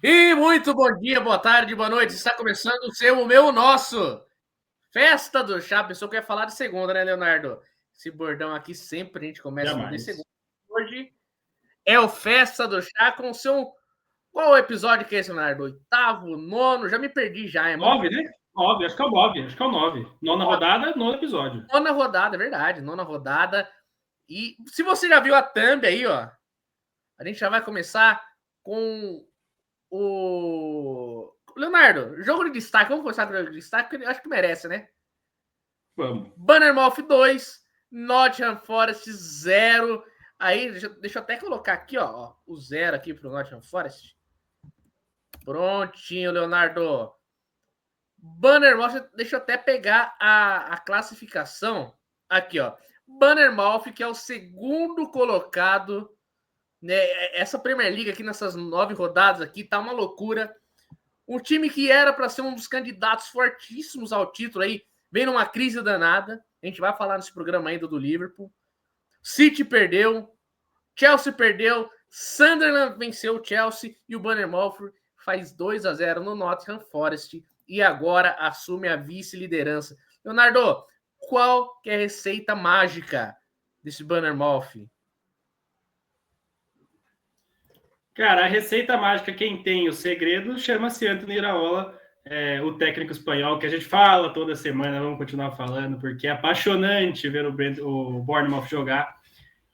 E muito bom dia, boa tarde, boa noite. Está começando o seu, o meu, o nosso. Festa do Chá. A pessoa que ia falar de segunda, né, Leonardo? Esse bordão aqui sempre a gente começa no de segunda. Jamais. Hoje é o Festa do Chá com o seu... Qual o episódio que é esse, Leonardo? Oitavo, nono? Já me perdi já. É muito... 9, né? 9, acho que é o 9. Acho que é o 9. Nona rodada, nono episódio. Nona rodada, é verdade. Nona rodada. E se você já viu a thumb aí, ó, a gente já vai começar com o... Leonardo, jogo de destaque. Vamos começar com o jogo de destaque, porque eu acho que merece, né? Vamos. Bannermouth 2, Nottingham Forest 0. Aí, deixa eu até colocar aqui, ó, o 0 aqui pro Nottingham Forest. Prontinho, Leonardo. Bannermouth, deixa eu até pegar a classificação. Aqui, ó. Bannermouth, que é o segundo colocado, né? Essa Premier League aqui nessas 9 rodadas aqui tá uma loucura. Um time que era para ser um dos candidatos fortíssimos ao título aí, vem numa crise danada. A gente vai falar nesse programa ainda do Liverpool. City perdeu, Chelsea perdeu, Sunderland venceu o Chelsea e o Bournemouth faz 2-0 no Nottingham Forest e agora assume a vice-liderança. Leonardo, qual que é a receita mágica desse Bournemouth? Cara, a receita mágica, quem tem o segredo, chama-se Anthony Iraola, o técnico espanhol, que a gente fala toda semana, vamos continuar falando, porque é apaixonante ver o Bournemouth jogar.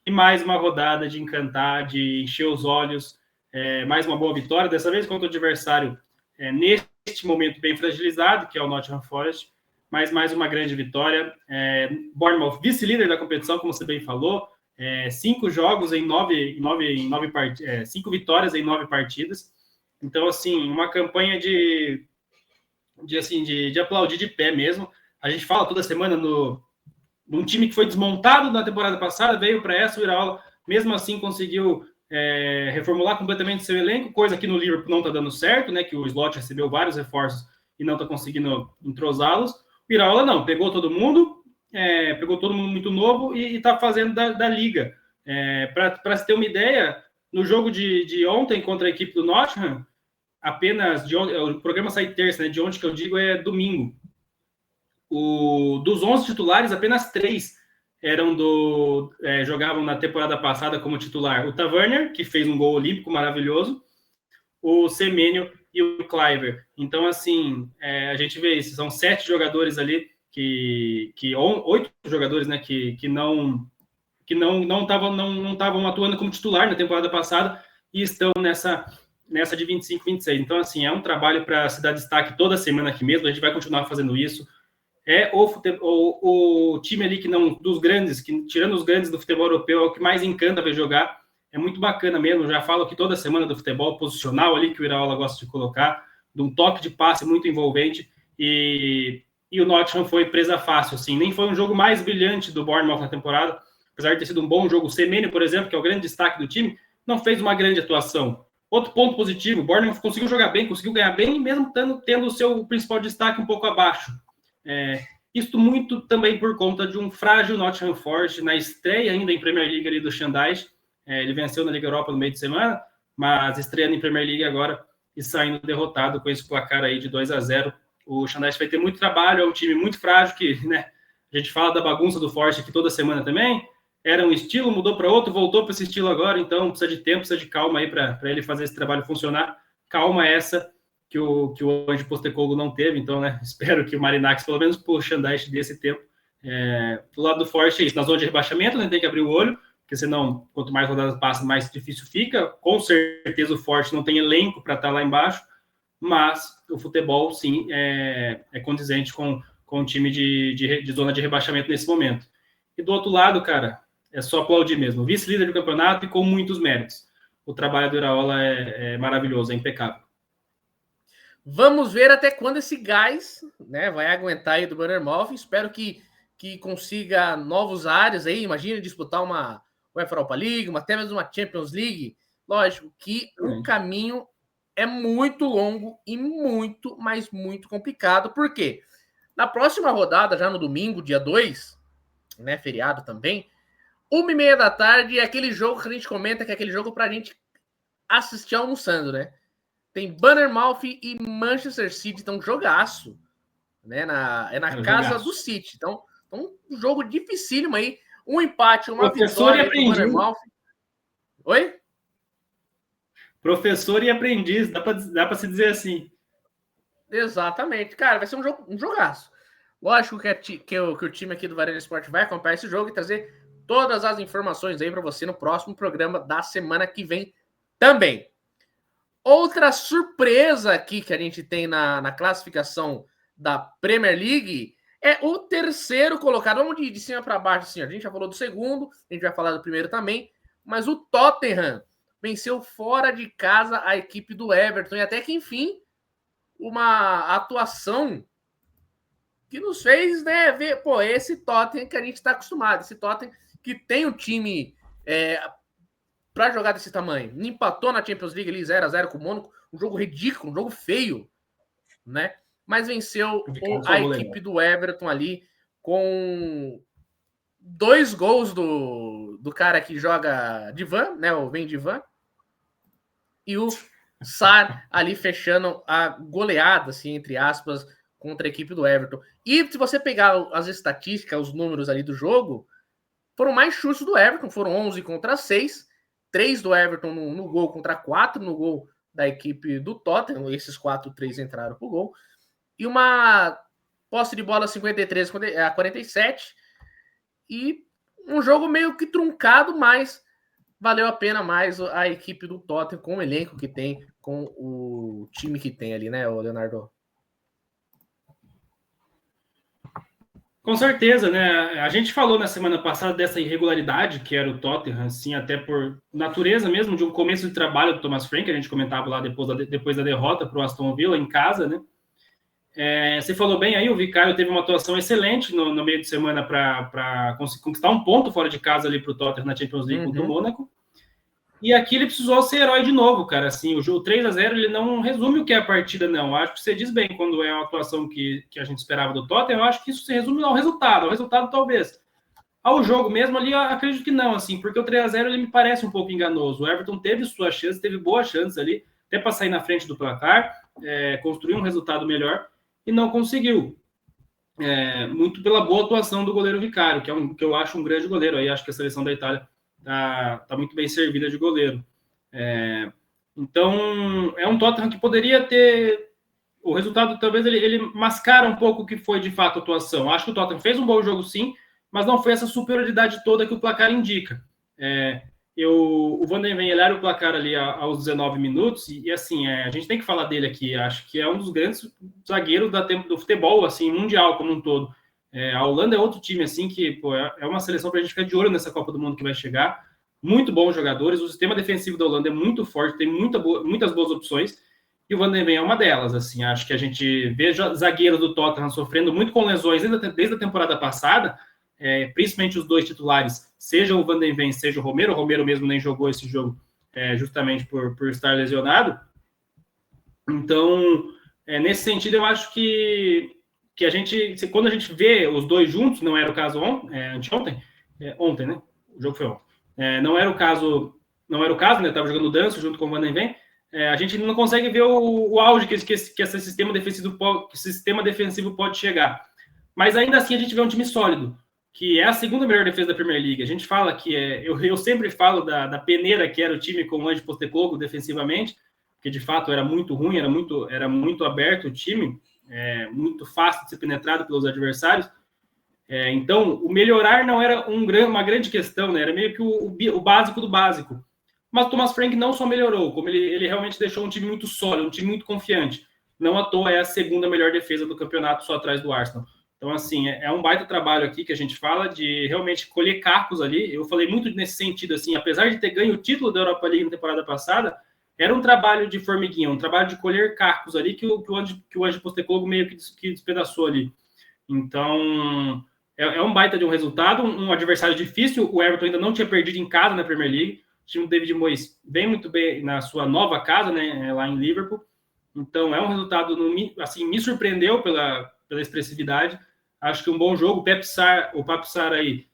E mais uma rodada de encantar, de encher os olhos, mais uma boa vitória, dessa vez contra o adversário neste momento bem fragilizado, que é o Nottingham Forest, mas mais uma grande vitória. Bournemouth, vice-líder da competição, como você bem falou, 5 jogos em 9 partidas, 5 vitórias em 9 partidas. Então, assim, uma campanha de aplaudir de pé mesmo. A gente fala toda semana num time que foi desmontado na temporada passada, veio para essa, o Iraola, mesmo assim, conseguiu reformular completamente seu elenco, coisa que no Liverpool não está dando certo, né? Que o Slot recebeu vários reforços e não está conseguindo entrosá-los. O Iraola não, pegou todo mundo muito novo e está fazendo da liga. Para se ter uma ideia, no jogo de ontem contra a equipe do Nottingham, o programa sai terça, né? De ontem que eu digo é domingo. Dos 11 titulares, apenas 3 jogavam na temporada passada como titular. O Tavernier, que fez um gol olímpico maravilhoso, o Semenyo e o Cliver. Então, assim, a gente vê isso. São 7 jogadores ali, 8 jogadores, né, que não estavam atuando como titular na temporada passada e estão nessa de 25, 26. Então, assim, é um trabalho para se dar destaque toda semana aqui mesmo. A gente vai continuar fazendo isso. O time ali que não dos grandes, que tirando os grandes do futebol europeu, é o que mais encanta ver jogar. É muito bacana mesmo. Já falo aqui toda semana do futebol posicional ali que o Iraola gosta de colocar, de um toque de passe muito envolvente. E o Nottingham foi presa fácil, assim. Nem foi um jogo mais brilhante do Bournemouth na temporada, apesar de ter sido um bom jogo. O Semenyo, por exemplo, que é o grande destaque do time, não fez uma grande atuação. Outro ponto positivo, o Bournemouth conseguiu jogar bem, conseguiu ganhar bem, mesmo tendo o seu principal destaque um pouco abaixo. Isso muito também por conta de um frágil Nottingham Forest na estreia ainda em Premier League ali do Xandais. Ele venceu na Liga Europa no meio de semana, mas estreando em Premier League agora e saindo derrotado com esse placar aí de 2-0. O Xandais vai ter muito trabalho, é um time muito frágil que, né, a gente fala da bagunça do Forest aqui toda semana também. Era um estilo, mudou para outro, voltou para esse estilo agora, então precisa de tempo, precisa de calma aí para ele fazer esse trabalho funcionar. Calma essa que o Ange Postecoglou não teve, então, né, espero que o Marinax, pelo menos por Xandais, desse tempo. Do lado do Forte é isso, na zona de rebaixamento, né, tem que abrir o olho, porque senão, quanto mais rodadas passam, mais difícil fica. Com certeza o Forte não tem elenco para estar lá embaixo, mas o futebol, sim, é condizente com o time de zona de rebaixamento nesse momento. E do outro lado, cara, é só aplaudir mesmo. Vice-líder do campeonato e com muitos méritos. O trabalho do Iraola é maravilhoso, é impecável. Vamos ver até quando esse gás, né, vai aguentar aí do Bournemouth. Espero que consiga novos áreas aí. Imagina disputar uma UEFA Europa League, até mesmo uma Champions League. Lógico que o caminho é muito longo e muito, mas muito complicado. Por quê? Na próxima rodada, já no domingo, dia 2, né, feriado também, 1h30 da tarde, é aquele jogo que a gente comenta que é aquele jogo pra gente assistir almoçando, né? tem Bournemouth e Manchester City, então jogaço, né? É na casa do City. Então, um jogo dificílimo aí. Um empate, uma vitória do Bournemouth. Oi? Professor e aprendiz, dá para se dizer assim. Exatamente. Cara, vai ser um jogaço. Lógico que o time aqui do Varela Esporte vai acompanhar esse jogo e trazer todas as informações aí para você no próximo programa da semana que vem também. Outra surpresa aqui que a gente tem na classificação da Premier League é o terceiro colocado. Vamos de cima para baixo, assim. A gente já falou do segundo, a gente vai falar do primeiro também, mas o Tottenham venceu fora de casa a equipe do Everton e até que, enfim, uma atuação que nos fez, né, ver, pô, esse Tottenham que a gente está acostumado, esse Tottenham que tem um time para jogar desse tamanho. Empatou na Champions League ali 0-0 com o Mônaco, um jogo ridículo, um jogo feio, né? Mas venceu a equipe do Everton ali com 2 gols do cara que joga Divan, né? O Vem Divan. E o Sar ali fechando a goleada, assim, entre aspas, contra a equipe do Everton. E se você pegar as estatísticas, os números ali do jogo, foram mais chutes do Everton, foram 11 contra 6, 3 do Everton no gol contra 4 no gol da equipe do Tottenham, esses 4, 3 entraram pro gol, e uma posse de bola 53 a 47, e um jogo meio que truncado, mas valeu a pena mais a equipe do Tottenham com o elenco que tem, com o time que tem ali, né, Leonardo? Com certeza, né? A gente falou na semana passada dessa irregularidade que era o Tottenham, assim, até por natureza mesmo de um começo de trabalho do Thomas Frank, a gente comentava lá depois da derrota para o Aston Villa em casa, né? Você falou bem aí, o Vicario teve uma atuação excelente no meio de semana para conquistar um ponto fora de casa ali para o Tottenham na Champions League contra o Mônaco. E aqui ele precisou ser herói de novo, cara. Assim, o jogo 3-0 ele não resume o que é a partida, não. Acho que você diz bem quando é uma atuação que a gente esperava do Tottenham. Eu acho que isso se resume ao resultado. Ao resultado, talvez. Ao jogo mesmo ali, eu acredito que não, assim, porque o 3-0 ele me parece um pouco enganoso. O Everton teve suas chances, teve boas chances ali, até para sair na frente do placar, construir um resultado melhor, e não conseguiu. Muito pela boa atuação do goleiro Vicario, que eu acho um grande goleiro. Aí acho que a seleção da Itália tá muito bem servida de goleiro. Então, é um Tottenham que poderia ter... O resultado, talvez, ele mascara um pouco o que foi, de fato, a atuação. Acho que o Tottenham fez um bom jogo, sim, mas não foi essa superioridade toda que o placar indica. O Van de Ven era o placar ali aos 19 minutos, e assim, a gente tem que falar dele aqui. Acho que é um dos grandes zagueiros do futebol, assim, mundial como um todo. A Holanda é outro time, assim, que pô, é uma seleção para a gente ficar de olho nessa Copa do Mundo que vai chegar. Muito bons jogadores. O sistema defensivo da Holanda é muito forte, tem muitas boas opções. E o Van de Ven é uma delas. Assim, acho que a gente vê zagueiros do Tottenham sofrendo muito com lesões desde a temporada passada, principalmente os dois titulares, seja o Van de Ven, seja o Romero mesmo nem jogou esse jogo, justamente por estar lesionado. Então, nesse sentido, eu acho que a gente, quando a gente vê os dois juntos, não era o caso anteontem, ontem, né? O jogo foi ontem. Não era o caso, né? Estava jogando o Danso junto com o Van de Ven. A gente não consegue ver o auge que esse sistema defensivo pode chegar. Mas ainda assim a gente vê um time sólido, que é a segunda melhor defesa da Premier League. A gente fala que eu sempre falo da peneira que era o time com o Ange Postecoglou defensivamente, que de fato era muito ruim, era muito aberto o time, muito fácil de ser penetrado pelos adversários. Então, o melhorar não era uma grande questão, né? Era meio que o básico do básico. Mas o Thomas Frank não só melhorou, como ele realmente deixou um time muito sólido, um time muito confiante. Não à toa é a segunda melhor defesa do campeonato, só atrás do Arsenal. Então, assim, é um baita trabalho aqui que a gente fala de realmente colher cacos ali. Eu falei muito nesse sentido, assim, apesar de ter ganho o título da Europa League na temporada passada, era um trabalho de formiguinha, um trabalho de colher cacos ali que o Ange Postecoglou meio que despedaçou ali. Então, é um baita de um resultado, um adversário difícil. O Everton ainda não tinha perdido em casa na Premier League. O time do David Moyes vem muito bem na sua nova casa, né, lá em Liverpool. Então, é um resultado, assim, me surpreendeu pela expressividade. Acho que um bom jogo. O Pape Sarr aí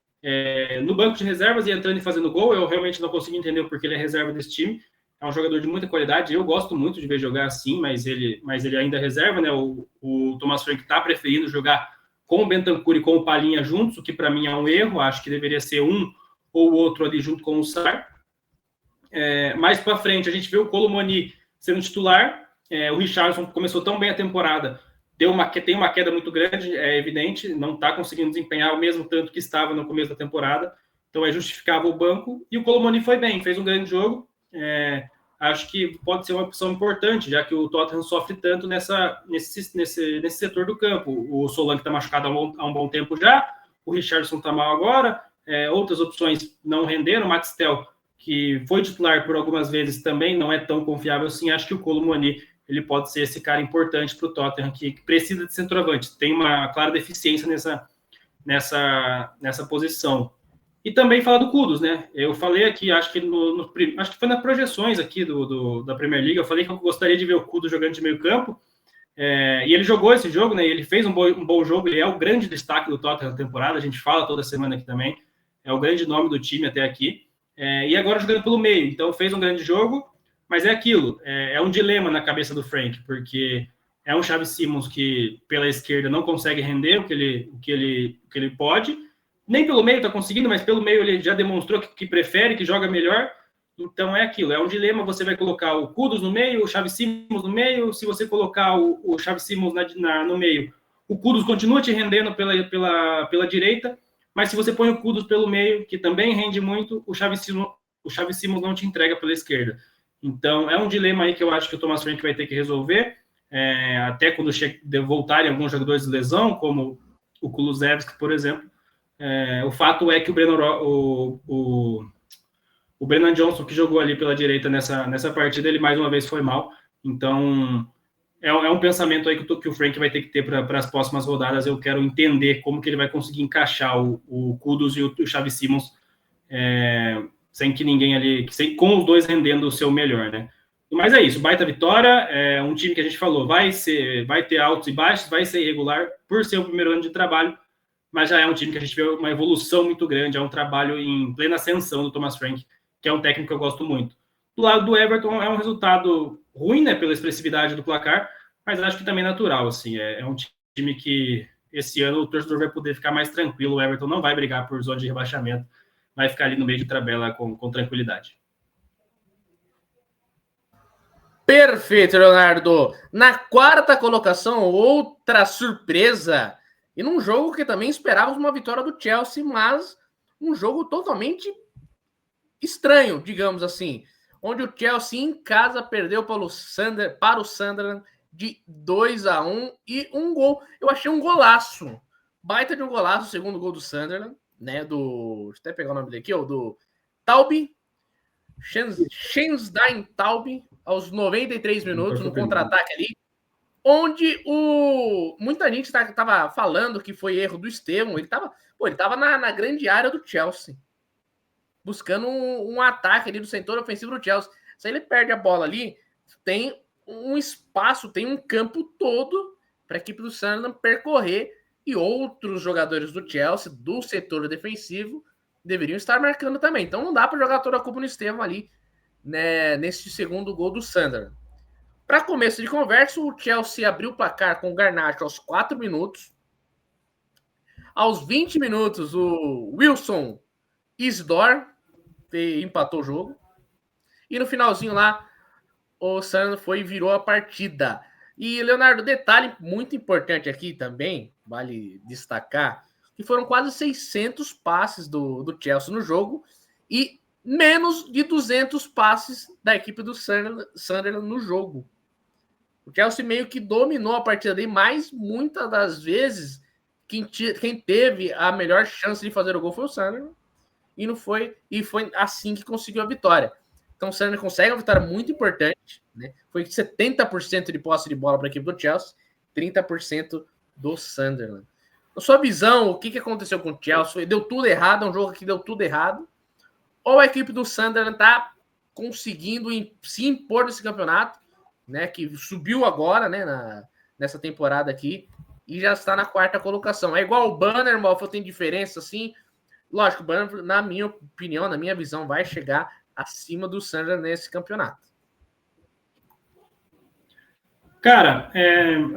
no banco de reservas e entrando e fazendo gol. Eu realmente não consigo entender porque ele é reserva desse time. é um jogador de muita qualidade. Eu gosto muito de ver jogar assim, mas ele ainda é reserva, né? O Thomas Frank está preferindo jogar com o Bentancur e com o Palhinha juntos, o que para mim é um erro. Acho que deveria ser um ou o outro ali junto com o Sar. Mais para frente, a gente vê o Kolo Muani sendo titular. O Richarlison começou tão bem a temporada, tem uma queda muito grande, é evidente, não está conseguindo desempenhar o mesmo tanto que estava no começo da temporada, então é justificável o banco. E o Kolo Muani foi bem, fez um grande jogo. Acho que pode ser uma opção importante, já que o Tottenham sofre tanto nesse setor do campo. O Solanke está machucado há um bom tempo já, o Richarlison está mal agora, outras opções não renderam. O Matistel, que foi titular por algumas vezes, também não é tão confiável assim. Acho que o Kolo Muani ele pode ser esse cara importante para o Tottenham, que precisa de centroavante, tem uma clara deficiência nessa posição. E também falar do Kudus, né? Eu falei aqui, acho que foi nas projeções aqui da Premier League, eu falei que eu gostaria de ver o Kudus jogando de meio campo, e ele jogou esse jogo, né? Ele fez um bom jogo, ele é o grande destaque do Tottenham na temporada, a gente fala toda semana aqui também, é o grande nome do time até aqui, e agora jogando pelo meio, então fez um grande jogo, mas é aquilo, é um dilema na cabeça do Frank, porque é um Xavi Simons que pela esquerda não consegue render o que ele pode, nem pelo meio está conseguindo, mas pelo meio ele já demonstrou que prefere, que joga melhor. Então é aquilo, é um dilema. Você vai colocar o Kudus no meio, o Xavi Simons no meio. Se você colocar o Xavi Simons no meio, o Kudus continua te rendendo pela direita, mas se você põe o Kudus pelo meio, que também rende muito, o Xavi Simons não te entrega pela esquerda. Então é um dilema aí que eu acho que o Thomas Frank vai ter que resolver, até quando voltarem alguns jogadores de lesão, como o Kulusevski, por exemplo. O fato é que o Brennan Johnson, que jogou ali pela direita nessa partida, ele mais uma vez foi mal. Então, é um pensamento aí que o Frank vai ter que ter para as próximas rodadas. Eu quero entender como que ele vai conseguir encaixar o Kudus e o Xavi Simons, sem que ninguém ali, com os dois rendendo o seu melhor, né? Mas é isso, baita vitória. É um time que a gente falou, vai ter altos e baixos, vai ser irregular por ser o primeiro ano de trabalho, mas já é um time que a gente vê uma evolução muito grande, é um trabalho em plena ascensão do Thomas Frank, que é um técnico que eu gosto muito. Do lado do Everton, é um resultado ruim, né, pela expressividade do placar, mas acho que também natural, assim, é um time que esse ano o torcedor vai poder ficar mais tranquilo, o Everton não vai brigar por zona de rebaixamento, vai ficar ali no meio de tabela com tranquilidade. Perfeito, Leonardo. Na quarta colocação, outra surpresa. E num jogo que também esperávamos uma vitória do Chelsea, mas um jogo totalmente estranho, digamos assim. Onde o Chelsea em casa perdeu para o Sunderland de 2-1 e um gol. Eu achei um golaço. Baita de um golaço, o segundo gol do Sunderland, né? Deixa eu até pegar o nome dele aqui, do Taube. Shenstein Taube, aos 93 minutos, no contra-ataque ali, onde muita gente estava falando que foi erro do Estevão. Ele estava na grande área do Chelsea, buscando um ataque ali do setor ofensivo do Chelsea. Se ele perde a bola ali, tem um espaço, tem um campo todo para a equipe do Sunderland percorrer, e outros jogadores do Chelsea, do setor defensivo, deveriam estar marcando também. Então não dá para jogar toda a culpa no Estevão ali, né, nesse segundo gol do Sunderland. Para começo de conversa, o Chelsea abriu o placar com o Garnacho aos 4 minutos. Aos 20 minutos, o Wilson Isidore empatou o jogo. E no finalzinho lá, o Sunderland foi e virou a partida. E, Leonardo, detalhe muito importante aqui também, vale destacar, que foram quase 600 passes do Chelsea no jogo e menos de 200 passes da equipe do Sunderland no jogo. O Chelsea meio que dominou a partida dele, mas muitas das vezes quem teve a melhor chance de fazer o gol foi o Sunderland, e foi assim que conseguiu a vitória. Então o Sunderland consegue uma vitória muito importante, né? Foi 70% de posse de bola para a equipe do Chelsea, 30% do Sunderland. Na sua visão, o que aconteceu com o Chelsea? Deu tudo errado, é um jogo que deu tudo errado? Ou a equipe do Sunderland está conseguindo se impor nesse campeonato, né, que subiu agora, né, nessa temporada aqui, e já está na quarta colocação? É igual o Bournemouth, tem diferença, assim? Lógico, o Bournemouth, na minha opinião, na minha visão, vai chegar acima do Sunderland nesse campeonato. Cara,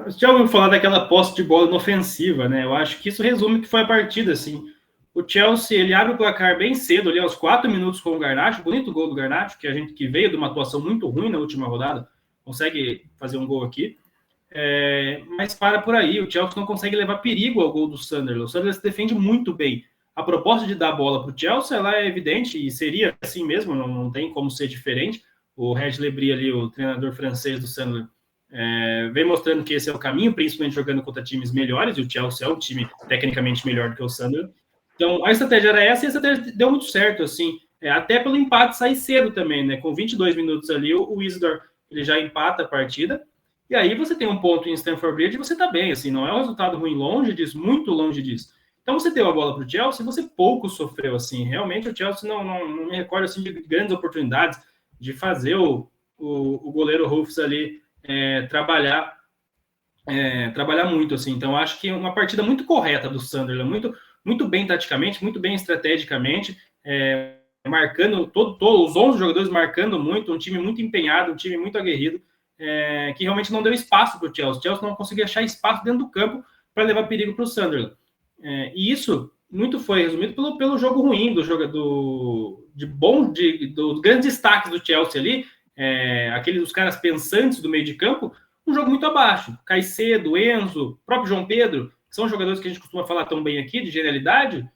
você já ouviu falar daquela posse de bola inofensiva, né? Eu acho que isso resume o que foi a partida, assim. O Chelsea, ele abre o placar bem cedo, ali aos 4 minutos com o Garnacho, bonito gol do Garnacho, que veio de uma atuação muito ruim na última rodada, consegue fazer um gol aqui. Mas para por aí, o Chelsea não consegue levar perigo ao gol do Sunderland. O Sunderland se defende muito bem. A proposta de dar a bola para o Chelsea, ela é evidente, e seria assim mesmo, não tem como ser diferente. O Reg Lebris ali, o treinador francês do Sunderland, vem mostrando que esse é o caminho, principalmente jogando contra times melhores, e o Chelsea é um time tecnicamente melhor do que o Sunderland. Então, a estratégia era essa, e a estratégia deu muito certo, assim, até pelo empate sair cedo também, né? Com 22 minutos ali, o Isidore, ele já empata a partida, e aí você tem um ponto em Stamford Bridge e você tá bem, assim, não é um resultado ruim, longe disso, muito longe disso. Então você deu a bola para o Chelsea, você pouco sofreu, assim, realmente o Chelsea não me recordo, assim, de grandes oportunidades de fazer o goleiro Rufus ali trabalhar muito, assim. Então acho que uma partida muito correta do Sunderland, muito bem taticamente, muito bem estrategicamente, marcando todos os 11 jogadores marcando muito, um time muito empenhado, um time muito aguerrido, que realmente não deu espaço para o Chelsea. O Chelsea não conseguia achar espaço dentro do campo para levar perigo para o Sunderland. E isso muito foi resumido pelo jogo ruim do jogador, dos grandes destaques do Chelsea ali, os caras pensantes do meio de campo, um jogo muito abaixo. Caicedo, Enzo, próprio João Pedro, são jogadores que a gente costuma falar tão bem aqui, de genialidade.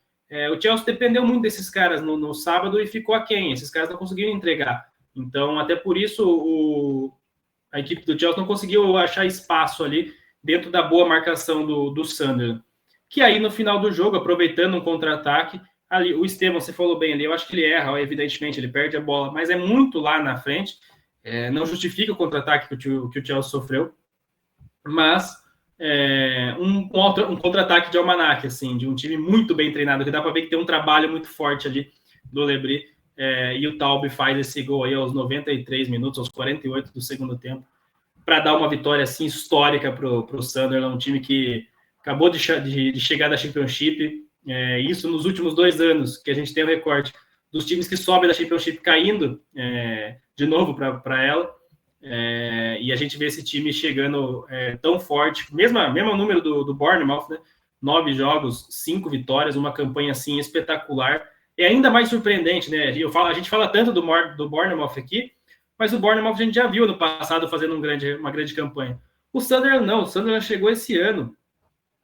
O Chelsea dependeu muito desses caras no sábado e ficou aquém. Esses caras não conseguiram entregar. Então, até por isso, a equipe do Chelsea não conseguiu achar espaço ali dentro da boa marcação do Sunderland. Que aí, no final do jogo, aproveitando um contra-ataque, ali, o Estevam, você falou bem ali, eu acho que ele erra, evidentemente, ele perde a bola, mas é muito lá na frente. Não justifica o contra-ataque que o Chelsea sofreu, mas um contra-ataque de almanac, assim, de um time muito bem treinado, que dá para ver que tem um trabalho muito forte ali do Lebris, e o Taube faz esse gol aí aos 93 minutos, aos 48 do segundo tempo, para dar uma vitória assim histórica para o Sunderland, um time que acabou de chegar da Championship, isso nos últimos 2 anos, que a gente tem o recorte dos times que sobem da Championship caindo de novo para ela, e a gente vê esse time chegando tão forte, mesmo número do Bournemouth, né? 9 jogos, 5 vitórias, uma campanha assim espetacular, e ainda mais surpreendente, né? A gente fala tanto do Bournemouth aqui, mas o Bournemouth a gente já viu no passado fazendo uma grande campanha. O Sunderland não, o Sunderland chegou esse ano,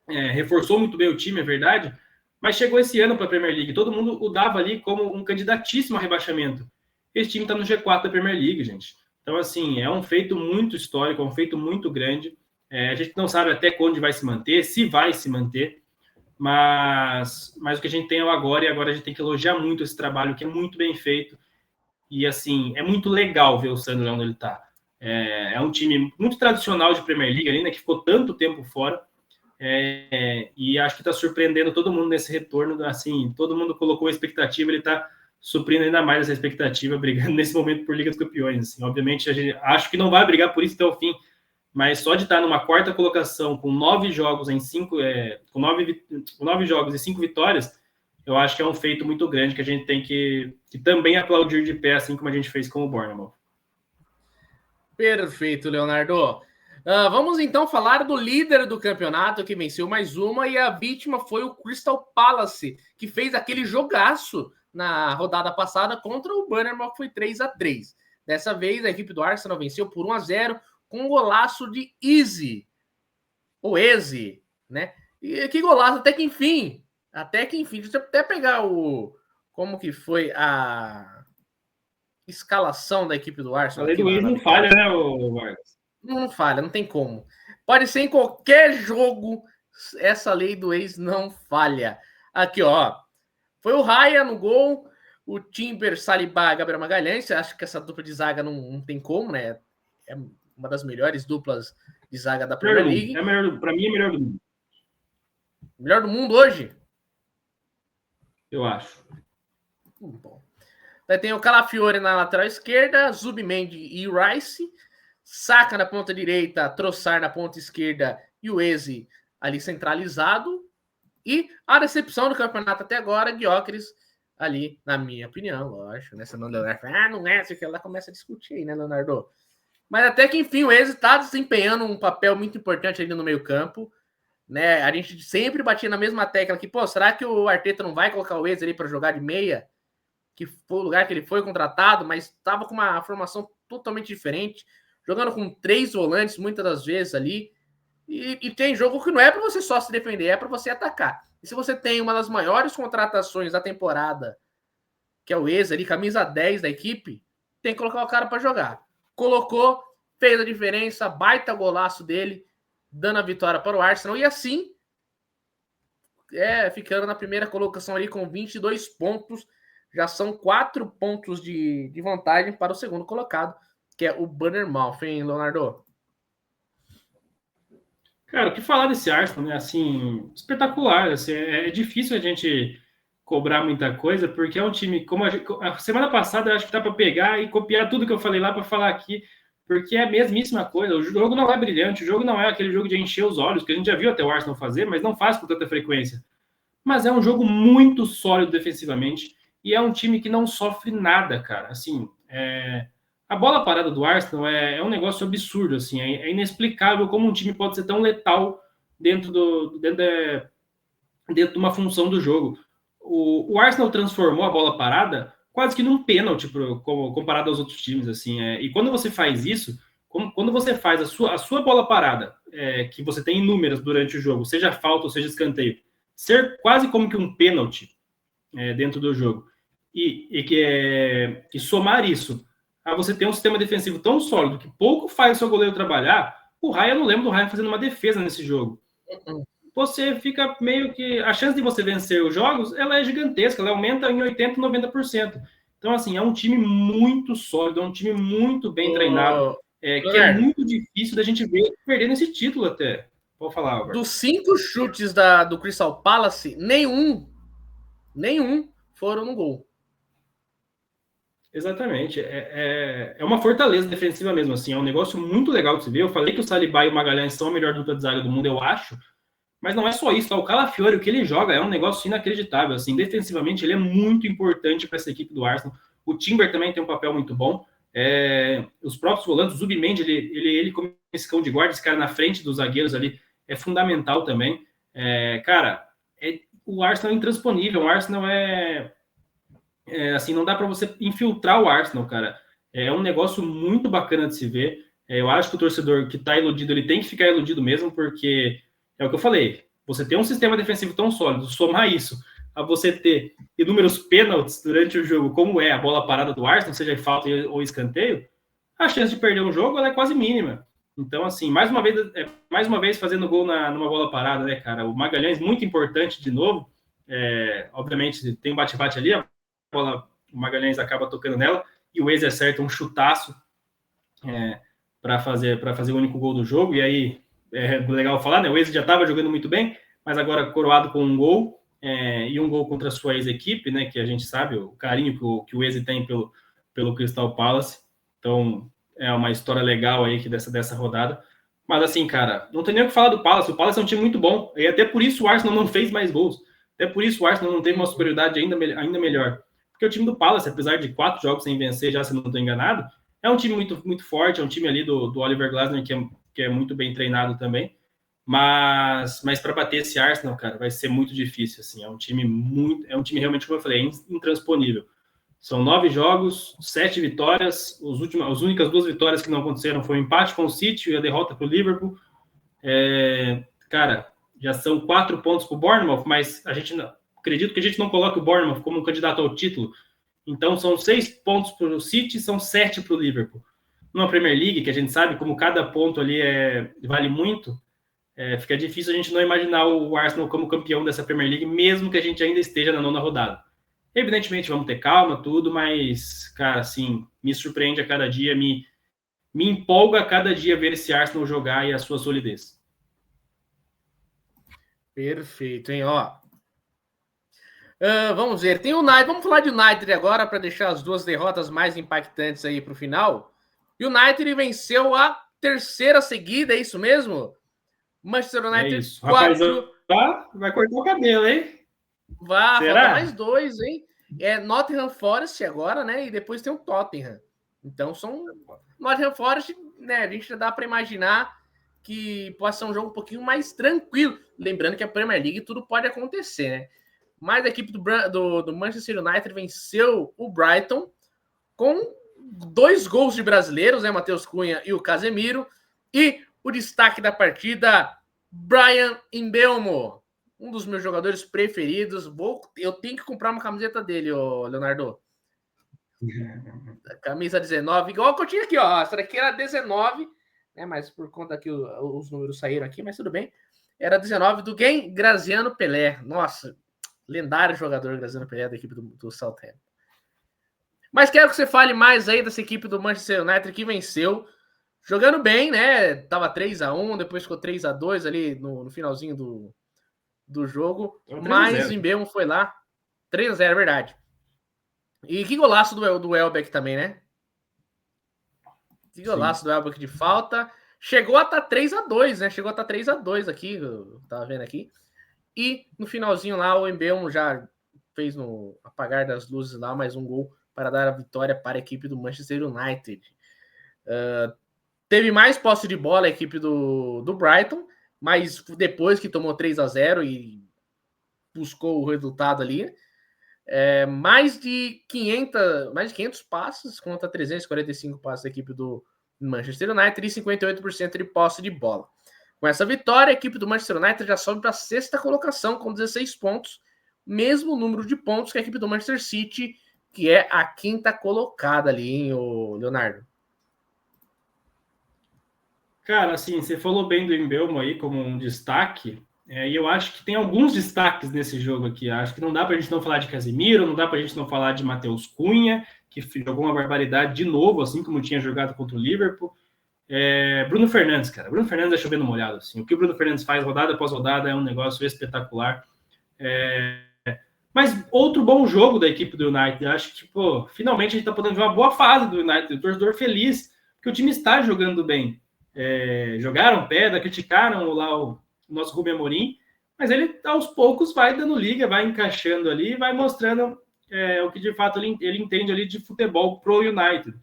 reforçou muito bem o time, é verdade, mas chegou esse ano para a Premier League. Todo mundo o dava ali como um candidatíssimo a rebaixamento. Esse time está no G4 da Premier League, gente. Então, assim, é um feito muito histórico, é um feito muito grande. A gente não sabe até quando vai se manter, se vai se manter, mas o que a gente tem é o agora, e agora a gente tem que elogiar muito esse trabalho, que é muito bem feito. E, assim, é muito legal ver o Sunderland onde ele está. É um time muito tradicional de Premier League, ainda que ficou tanto tempo fora, e acho que está surpreendendo todo mundo nesse retorno. Assim, todo mundo colocou a expectativa, ele está suprindo ainda mais essa expectativa, brigando nesse momento por Liga dos Campeões. Assim, obviamente, acho que não vai brigar por isso até o fim, mas só de estar numa quarta colocação com 9 jogos com 9 jogos e 5 vitórias, eu acho que é um feito muito grande que a gente tem que também aplaudir de pé, assim como a gente fez com o Bournemouth. Perfeito, Leonardo. Vamos então falar do líder do campeonato, que venceu mais uma, e a vítima foi o Crystal Palace, que fez aquele jogaço na rodada passada contra o Bournemouth, que foi 3-3. Dessa vez, a equipe do Arsenal venceu por 1-0 com um golaço de Eze, né? E que golaço, até que enfim, deixa eu até pegar como que foi a escalação da equipe do Arsenal. A lei do ex não falha, né, Vargas? Não falha, não tem como. Pode ser em qualquer jogo, essa lei do ex não falha. Aqui, ó. Foi o Raya no gol, o Timber, Saliba, Gabriel Magalhães. Acho que essa dupla de zaga não tem como, né? É uma das melhores duplas de zaga da Premier League. Para mim é melhor do mundo. Melhor do mundo hoje? Eu acho. Bom. Daí tem o Calafiore na lateral esquerda, Zubimendi e Rice. Saka na ponta direita, Trossard na ponta esquerda e o Eze ali centralizado. E a decepção do campeonato até agora, Gyökeres ali, na minha opinião, lógico, né? Senão o Leonardo fala, não é, sei que ela começa a discutir aí, né, Leonardo? Mas até que, enfim, o Eze está desempenhando um papel muito importante ali no meio-campo. Né? A gente sempre batia na mesma tecla aqui, pô, será que o Arteta não vai colocar o Eze ali para jogar de meia? Que foi o lugar que ele foi contratado, mas estava com uma formação totalmente diferente, jogando com 3 volantes muitas das vezes ali. E tem jogo que não é para você só se defender, é para você atacar. E se você tem uma das maiores contratações da temporada, que é o Eze ali, camisa 10 da equipe, tem que colocar o cara para jogar. Colocou, fez a diferença, baita golaço dele, dando a vitória para o Arsenal. E assim, ficando na primeira colocação ali com 22 pontos. Já são 4 pontos de vantagem para o segundo colocado, que é o Bournemouth, hein, Leonardo? Cara, o que falar desse Arsenal, né? Assim, espetacular. Assim, é difícil a gente cobrar muita coisa, porque é um time, como a semana passada, eu acho que dá para pegar e copiar tudo que eu falei lá para falar aqui, porque é a mesmíssima coisa. O jogo não é brilhante, o jogo não é aquele jogo de encher os olhos, que a gente já viu até o Arsenal fazer, mas não faz com tanta frequência. Mas é um jogo muito sólido defensivamente e é um time que não sofre nada, cara. Assim, a bola parada do Arsenal é um negócio absurdo, assim, é inexplicável como um time pode ser tão letal dentro de uma função do jogo. O Arsenal transformou a bola parada quase que num pênalti comparado aos outros times, assim, e quando você faz isso, quando você faz a sua bola parada, que você tem inúmeras durante o jogo, seja falta ou seja escanteio, ser quase como que um pênalti dentro do jogo, e somar isso a você ter um sistema defensivo tão sólido que pouco faz o seu goleiro trabalhar. O Raya, eu não lembro do Raya fazendo uma defesa nesse jogo. Você fica meio que... A chance de você vencer os jogos, ela é gigantesca, ela aumenta em 80%, 90%. Então, assim, é um time muito sólido, é um time muito bem treinado, que é muito difícil da gente ver perdendo esse título até. Pode falar, Albert. Dos 5 chutes do Crystal Palace, nenhum foram no gol. Exatamente. É uma fortaleza defensiva mesmo, assim. É um negócio muito legal de se ver. Eu falei que o Saliba e o Magalhães são a melhor dupla de zaga do mundo, eu acho. Mas não é só isso, tá? O Calafiori, o que ele joga é um negócio inacreditável, assim. Defensivamente, ele é muito importante para essa equipe do Arsenal. O Timber também tem um papel muito bom. Os próprios volantes, o Zubimendi, ele como esse cão de guarda, esse cara na frente dos zagueiros ali, é fundamental também. Cara, o Arsenal é intransponível. O Arsenal assim, não dá para você infiltrar o Arsenal, cara. É um negócio muito bacana de se ver. Eu acho que o torcedor que está iludido, ele tem que ficar iludido mesmo, porque é o que eu falei. Você tem um sistema defensivo tão sólido, somar isso a você ter inúmeros pênaltis durante o jogo, como é a bola parada do Arsenal, seja falta ou escanteio, a chance de perder um jogo ela é quase mínima. Então, assim, mais uma vez fazendo gol numa bola parada, né, cara? O Magalhães, muito importante de novo. Obviamente, tem um bate-bate ali, a bola, o Magalhães acaba tocando nela, e o Eze acerta um chutaço para fazer o único gol do jogo, e aí é legal falar, né? O Eze já estava jogando muito bem, mas agora coroado com um gol, e um gol contra a sua ex-equipe, né? Que a gente sabe o carinho que o Eze tem pelo Crystal Palace. Então, é uma história legal aí que dessa rodada. Mas assim, cara, não tem nem o que falar do Palace. O Palace é um time muito bom, e até por isso o Arsenal não fez mais gols. Até por isso o Arsenal não teve uma superioridade ainda melhor. Porque o time do Palace, apesar de 4 jogos sem vencer, já se não estou enganado, é um time muito, muito forte, é um time ali do Oliver Glasner, que é muito bem treinado também. Mas para bater esse Arsenal, cara, vai ser muito difícil, assim. É um time realmente, como eu falei, intransponível. São 9 jogos, 7 vitórias. As únicas 2 vitórias que não aconteceram foi o empate com o City e a derrota para o Liverpool. Cara, já são 4 pontos para o Bournemouth, mas acredito que a gente não coloque o Bournemouth como um candidato ao título. Então, são 6 pontos para o City, são 7 para o Liverpool. Numa Premier League, que a gente sabe como cada ponto ali vale muito, fica difícil a gente não imaginar o Arsenal como campeão dessa Premier League, mesmo que a gente ainda esteja na 9ª rodada. Evidentemente, vamos ter calma, tudo, mas, cara, assim, me surpreende a cada dia, me empolga a cada dia ver esse Arsenal jogar e a sua solidez. Perfeito, hein? Ó, vamos ver, tem o United, vamos falar de United agora para deixar as 2 derrotas mais impactantes aí para o final. O United venceu a 3ª seguida, é isso mesmo? Manchester United 4. Vai cortar o cabelo, hein? Vai, falta mais 2, hein? Nottingham Forest agora, né? E depois tem o Tottenham. Então são Nottingham Forest né, a gente já dá para imaginar que possa ser um jogo um pouquinho mais tranquilo. Lembrando que a Premier League tudo pode acontecer, né? Mas a equipe do Manchester United venceu o Brighton com 2 gols de brasileiros, né? Matheus Cunha e o Casemiro. E o destaque da partida, Bryan Mbeumo, um dos meus jogadores preferidos. Eu tenho que comprar uma camiseta dele, Leonardo. Camisa 19, igual que eu tinha aqui, ó. Essa daqui era 19, né? Mas por conta que os números saíram aqui, mas tudo bem. Era 19 do quem? Graziano Pelé. Nossa, lendário jogador Graziano Pelé da equipe do Southampton. Mas quero que você fale mais aí dessa equipe do Manchester United que venceu, jogando bem, né? Tava 3-1, depois ficou 3-2 ali no finalzinho do jogo. Mas o Mbeumo foi lá, 3-0, é verdade. E que golaço do Welbeck também, né? Que golaço do Welbeck de falta. Chegou a estar 3-2, né? Chegou a estar 3-2 aqui, eu tava vendo aqui. E no finalzinho lá, o Mbeumo já fez no apagar das luzes lá mais um gol para dar a vitória para a equipe do Manchester United. Teve mais posse de bola a equipe do Brighton, mas depois que tomou 3-0 e buscou o resultado ali, mais de 500 passes contra 345 passes da equipe do Manchester United e 58% de posse de bola. Com essa vitória, a equipe do Manchester United já sobe para a 6ª colocação com 16 pontos, mesmo número de pontos que a equipe do Manchester City, que é a 5ª colocada ali, hein, Leonardo? Cara, assim, você falou bem do Mbeumo aí como um destaque, e eu acho que tem alguns destaques nesse jogo aqui. Acho que não dá para a gente não falar de Casemiro, não dá para a gente não falar de Matheus Cunha, que jogou uma barbaridade de novo, assim como tinha jogado contra o Liverpool. Bruno Fernandes, cara. Bruno Fernandes é chovendo molhado, assim. O que o Bruno Fernandes faz rodada após rodada é um negócio espetacular. Mas outro bom jogo da equipe do United. Acho que, finalmente a gente está podendo ver uma boa fase do United. O torcedor feliz, porque o time está jogando bem. Jogaram pedra, criticaram lá o nosso Rubem Amorim, mas ele aos poucos vai dando liga, vai encaixando ali, vai mostrando o que de fato ele entende ali de futebol pro United.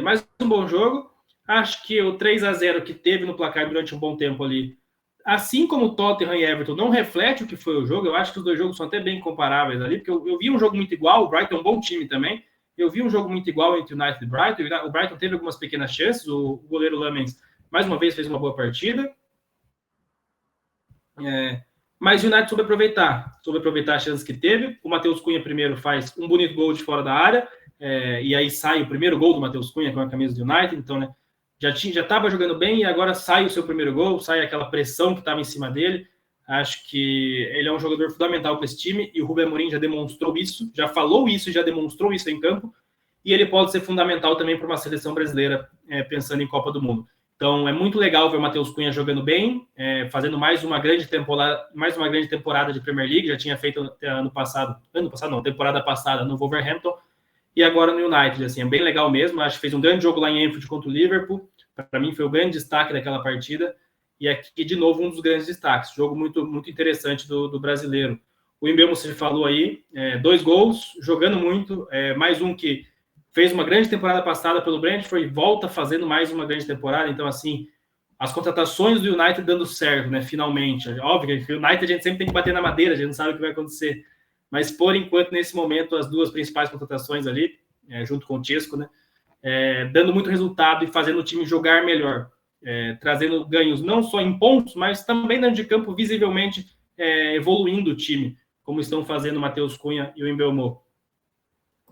Mais um bom jogo. Acho que o 3-0 que teve no placar durante um bom tempo ali, assim como o Tottenham e Everton, não reflete o que foi o jogo. Eu acho que os dois jogos são até bem comparáveis ali, porque eu vi um jogo muito igual. O Brighton é um bom time também. Eu vi um jogo muito igual entre o United e o Brighton. O Brighton teve algumas pequenas chances. O goleiro Lamens, mais uma vez, fez uma boa partida. Mas o United soube aproveitar as chances que teve. O Matheus Cunha primeiro faz um bonito gol de fora da área, e aí sai o primeiro gol do Matheus Cunha com a camisa do United. Então, né, já estava jogando bem e agora sai o seu primeiro gol, sai aquela pressão que estava em cima dele. Acho que ele é um jogador fundamental para esse time e o Rubem Amorim já demonstrou isso, já falou isso, já demonstrou isso em campo, e ele pode ser fundamental também para uma seleção brasileira, pensando em Copa do Mundo. Então é muito legal ver o Matheus Cunha jogando bem, fazendo mais uma grande temporada de Premier League. Já tinha feito temporada passada no Wolverhampton e agora no United. Assim, é bem legal mesmo. Acho que fez um grande jogo lá em Anfield contra o Liverpool. Para mim foi o grande destaque daquela partida. E aqui, de novo, um dos grandes destaques. Jogo muito, muito interessante do brasileiro. O Mbeumo, você falou aí, 2 gols, jogando muito. Mais um que fez uma grande temporada passada pelo Brentford e volta fazendo mais uma grande temporada. Então, assim, as contratações do United dando certo, né? Finalmente. Óbvio que o United a gente sempre tem que bater na madeira, a gente não sabe o que vai acontecer. Mas, por enquanto, nesse momento, as duas principais contratações ali, junto com o Chesco, né? Dando muito resultado e fazendo o time jogar melhor. Trazendo ganhos não só em pontos, mas também dentro de campo, visivelmente evoluindo o time, como estão fazendo o Matheus Cunha e o Mbeumo.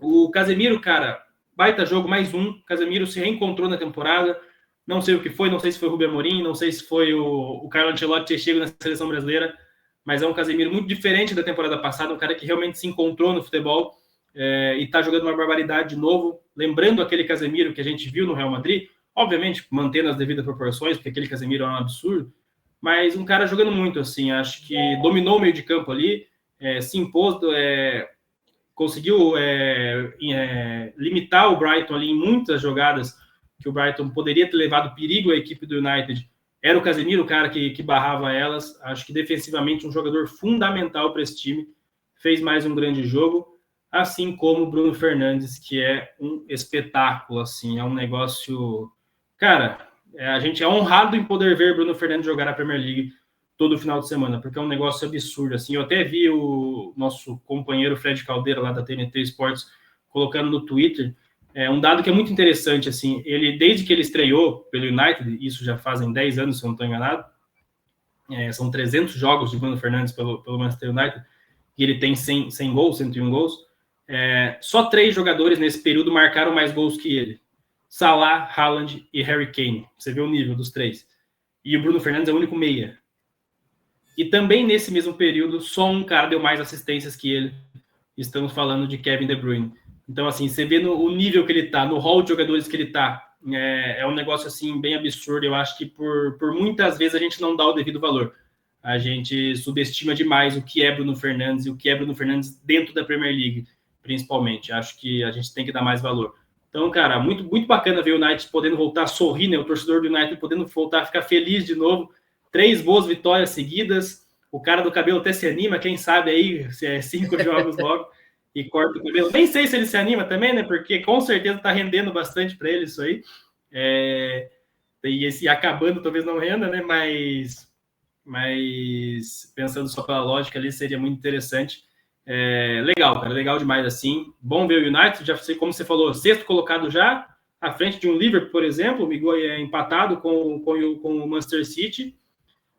O Casemiro, cara, baita jogo, mais um. O Casemiro se reencontrou na temporada. Não sei o que foi, não sei se foi o Rubem Amorim, não sei se foi o Carlo Ancelotti ter chegado na seleção brasileira, mas é um Casemiro muito diferente da temporada passada, um cara que realmente se encontrou no futebol e está jogando uma barbaridade de novo. Lembrando aquele Casemiro que a gente viu no Real Madrid, obviamente mantendo as devidas proporções, porque aquele Casemiro é um absurdo, mas um cara jogando muito, assim, acho que dominou o meio de campo ali, se impôs, conseguiu limitar o Brighton ali em muitas jogadas que o Brighton poderia ter levado perigo à equipe do United. Era o Casemiro o cara que barrava elas. Acho que defensivamente um jogador fundamental para esse time. Fez mais um grande jogo, assim como o Bruno Fernandes, que é um espetáculo, assim, é um negócio... Cara, A gente é honrado em poder ver Bruno Fernandes jogar a Premier League todo final de semana, porque é um negócio absurdo, assim. Eu até vi o nosso companheiro Fred Caldeira, lá da TNT Sports, colocando no Twitter um dado que é muito interessante, assim. Ele, desde que ele estreou pelo United, isso já fazem 10 anos, se eu não estou enganado, são 300 jogos de Bruno Fernandes pelo Manchester United, e ele tem 100 gols, 101 gols. Só 3 jogadores nesse período marcaram mais gols que ele. Salah, Haaland e Harry Kane. Você vê o nível dos 3. E o Bruno Fernandes é o único meia. E também nesse mesmo período, só um cara deu mais assistências que ele. Estamos falando de Kevin De Bruyne. Então, assim, você vê o nível que ele está, no hall de jogadores que ele está, é um negócio, assim, bem absurdo. Eu acho que por muitas vezes a gente não dá o devido valor. A gente subestima demais o que é Bruno Fernandes e o que é Bruno Fernandes dentro da Premier League, principalmente. Acho que a gente tem que dar mais valor. Então, cara, muito, muito bacana ver o United podendo voltar a sorrir, né? O torcedor do United podendo voltar a ficar feliz de novo. 3 boas vitórias seguidas. O cara do cabelo até se anima, quem sabe aí, se é 5 jogos logo e corta o cabelo. Nem sei se ele se anima também, né? Porque com certeza tá rendendo bastante para ele isso aí. E acabando, talvez não renda, né? Mas pensando só pela lógica ali, seria muito interessante. Legal, cara, legal demais assim. Bom ver o United, já sei, como você falou, 6º colocado já, à frente de um Liverpool, por exemplo, empatado com o Manchester City.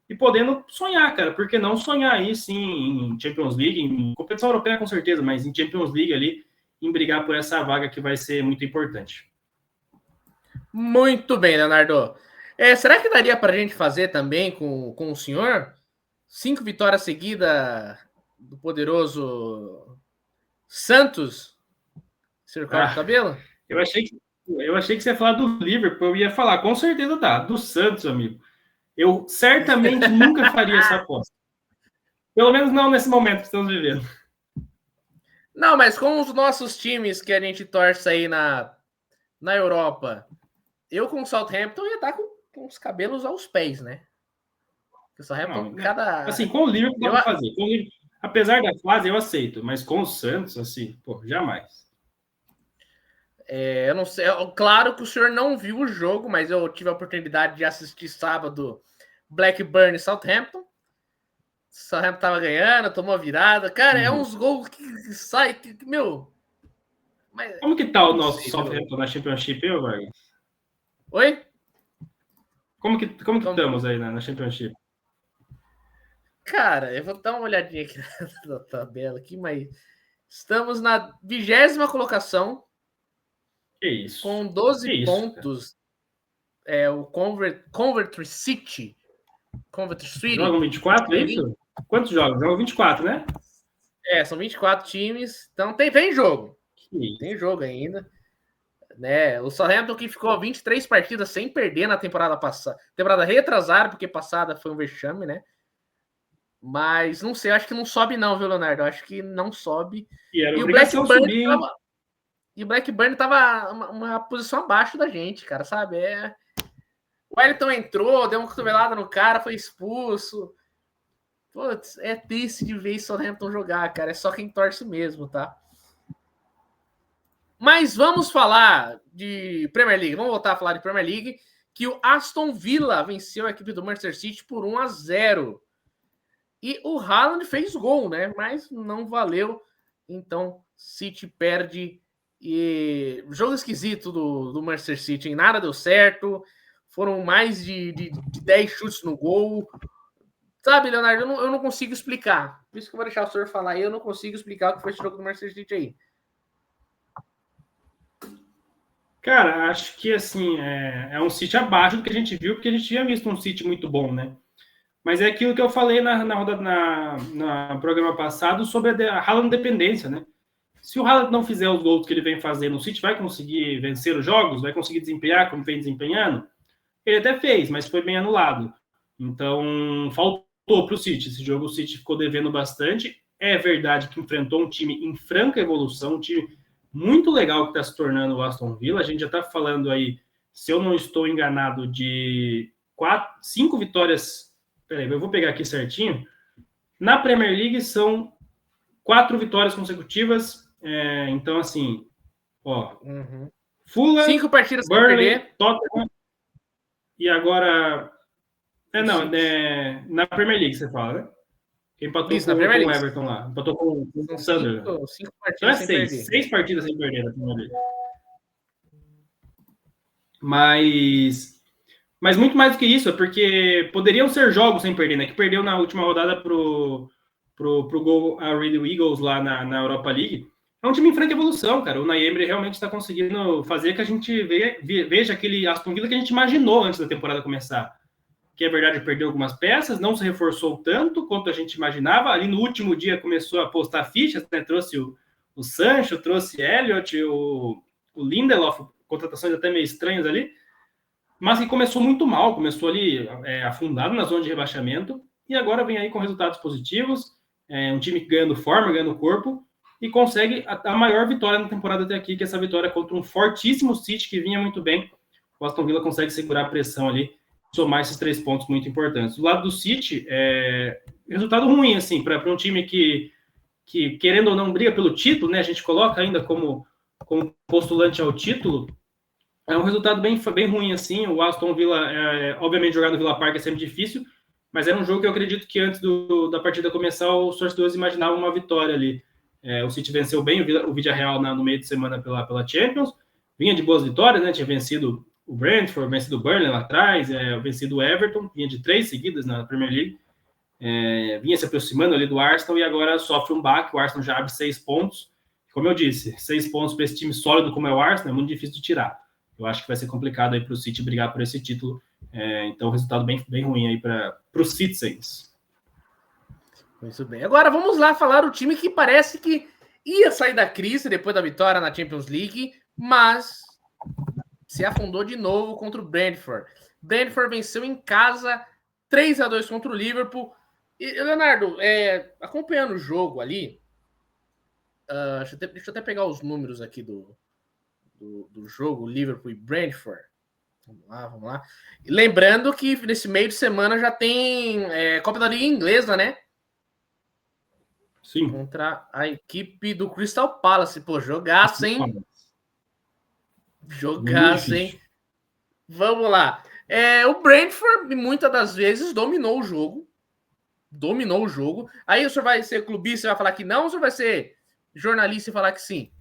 E podendo sonhar, cara, por que não sonhar aí, sim, em Champions League, em competição europeia com certeza, mas em Champions League ali, em brigar por essa vaga que vai ser muito importante. Muito bem, Leonardo. Será que daria para a gente fazer também com o senhor 5 vitórias seguidas do poderoso Santos? Sr. Corta Cabelo? Eu achei que você ia falar do Liverpool, eu ia falar, com certeza dá, do Santos, amigo. Eu certamente nunca faria essa aposta. Pelo menos não nesse momento que estamos vivendo. Não, mas com os nossos times que a gente torce aí na Europa, eu com o Southampton ia estar com os cabelos aos pés, né? O Southampton, Assim, com o Liverpool dá pra fazer. Apesar da fase, eu aceito. Mas com o Santos, assim, pô, jamais. Eu não sei. Claro que o senhor não viu o jogo, mas eu tive a oportunidade de assistir sábado Blackburn e Southampton. Southampton tava ganhando, tomou virada. Cara, é uns gols que sai, meu. Mas, como que tá o nosso Southampton na Championship, Vargas? Oi? Como que estamos aí na Championship? Cara, eu vou dar uma olhadinha aqui na tabela aqui, mas estamos na 20ª colocação. Que isso? Com 12 pontos. O Coventry City. Jogam 24, é isso? Quantos jogos? Jogam 24, né? São 24 times. Então tem jogo. Tem jogo ainda. Né? O Southampton que ficou 23 partidas sem perder na temporada passada. Temporada retrasada, porque passada foi um vexame, né? Mas não sei, acho que não sobe não, viu, Leonardo? Acho que não sobe. E o Blackburn o Blackburn tava uma posição abaixo da gente, cara, sabe? O Wellington entrou, deu uma cotovelada no cara, foi expulso. Putz, é triste de ver o Southampton jogar, cara. É só quem torce mesmo, tá? Mas vamos falar de Premier League. Vamos voltar a falar de Premier League. Que o Aston Villa venceu a equipe do Manchester City por 1-0. E o Haaland fez gol, né? Mas não valeu. Então, City perde. E jogo esquisito do Manchester City. Hein? Nada deu certo. Foram mais de 10 chutes no gol. Sabe, Leonardo, eu não consigo explicar. Por isso que eu vou deixar o senhor falar aí. Eu não consigo explicar o que foi esse jogo do Manchester City aí. Cara, acho que assim, é um City abaixo do que a gente viu, porque a gente tinha visto um City muito bom, né? Mas é aquilo que eu falei no programa passado sobre a Haaland dependência, né? Se o Haaland não fizer os gols que ele vem fazendo, o City vai conseguir vencer os jogos? Vai conseguir desempenhar como vem desempenhando? Ele até fez, mas foi bem anulado. Então, faltou para o City. Esse jogo o City ficou devendo bastante. É verdade que enfrentou um time em franca evolução, um time muito legal que está se tornando o Aston Villa. A gente já está falando aí, se eu não estou enganado, de 5 vitórias. Peraí, eu vou pegar aqui certinho. Na Premier League são 4 vitórias consecutivas. Então, assim, ó. Fulham, 5 partidas Burnley, Tottenham. E agora... na Premier League você fala, né? Empatou Isso, com na Premier o League. Everton lá. Empatou com o São Sunderland. cinco Então é partidas sem perder. 6 partidas sem perder na Premier League. Mas muito mais do que isso, é porque poderiam ser jogos sem perder, né? Que perdeu na última rodada pro Go Red Eagles lá na Europa League. É um time em franca evolução, cara. O Unai Emery realmente está conseguindo fazer que a gente veja aquele Aston Villa que a gente imaginou antes da temporada começar. Que é verdade, perdeu algumas peças, não se reforçou tanto quanto a gente imaginava. Ali no último dia começou a postar fichas, né? Trouxe o Sancho, trouxe Elliott, o Lindelof, contratações até meio estranhas ali, mas que começou muito mal, começou ali afundado na zona de rebaixamento, e agora vem aí com resultados positivos, um time ganhando forma, ganhando corpo, e consegue a maior vitória na temporada até aqui, que é essa vitória contra um fortíssimo City que vinha muito bem. O Aston Villa consegue segurar a pressão ali, somar esses 3 pontos muito importantes. Do lado do City, resultado ruim, assim, para um time que, querendo ou não, briga pelo título, né? A gente coloca ainda como postulante ao título. É um resultado bem ruim, assim. O Aston Villa, obviamente, jogar no Villa Park é sempre difícil, mas era um jogo que eu acredito que antes da partida começar, os torcedores imaginavam uma vitória ali. O City venceu bem o Villarreal no meio de semana pela Champions, vinha de boas vitórias, né? Tinha vencido o Brentford, vencido o Burnley lá atrás, vencido o Everton, vinha de 3 seguidas na Premier League, vinha se aproximando ali do Arsenal e agora sofre um baque. O Arsenal já abre 6 pontos. Como eu disse, 6 pontos para esse time sólido como é o Arsenal é muito difícil de tirar. Eu acho que vai ser complicado aí para o City brigar por esse título. Então, resultado bem ruim aí para os Citizens. Muito bem. Agora vamos lá falar o time que parece que ia sair da crise depois da vitória na Champions League, mas se afundou de novo contra o Brentford. Brentford venceu em casa 3-2 contra o Liverpool. E, Leonardo, acompanhando o jogo ali, deixa eu até pegar os números aqui do jogo, Liverpool e Brentford. Vamos lá. E lembrando que nesse meio de semana já tem Copa da Liga Inglesa, né? Sim. Contra a equipe do Crystal Palace. Pô, jogaço, hein? Jogaço, hein? Vamos lá. O Brentford, muitas das vezes, dominou o jogo. Aí o senhor vai ser clubista e vai falar que não, ou o senhor vai ser jornalista e falar que sim?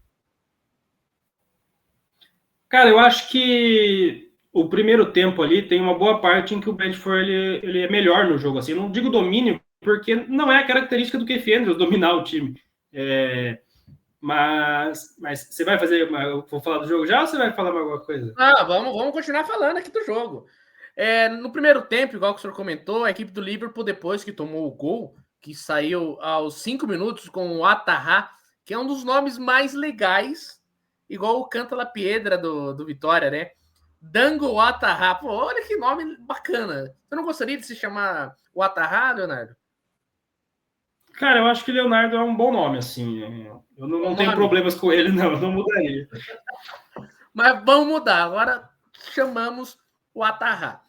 Cara, eu acho que o primeiro tempo ali tem uma boa parte em que o Brentford ele é melhor no jogo. Assim, eu não digo domínio, porque não é a característica do Keith Andrews dominar o time. Mas você vai fazer... Eu vou falar do jogo já ou você vai falar mais alguma coisa? Vamos continuar falando aqui do jogo. No primeiro tempo, igual que o senhor comentou, a equipe do Liverpool, depois que tomou o gol, que saiu aos 5 minutos com o Ataha, que é um dos nomes mais legais, igual o Canta La Piedra do Vitória, né? Dango Ataha. Pô, olha que nome bacana. Você não gostaria de se chamar o Ataha, Leonardo? Cara, eu acho que Leonardo é um bom nome, assim. Eu não tenho problemas com ele, não. Eu não mudaria. Mas vamos mudar. Agora chamamos o Ataha.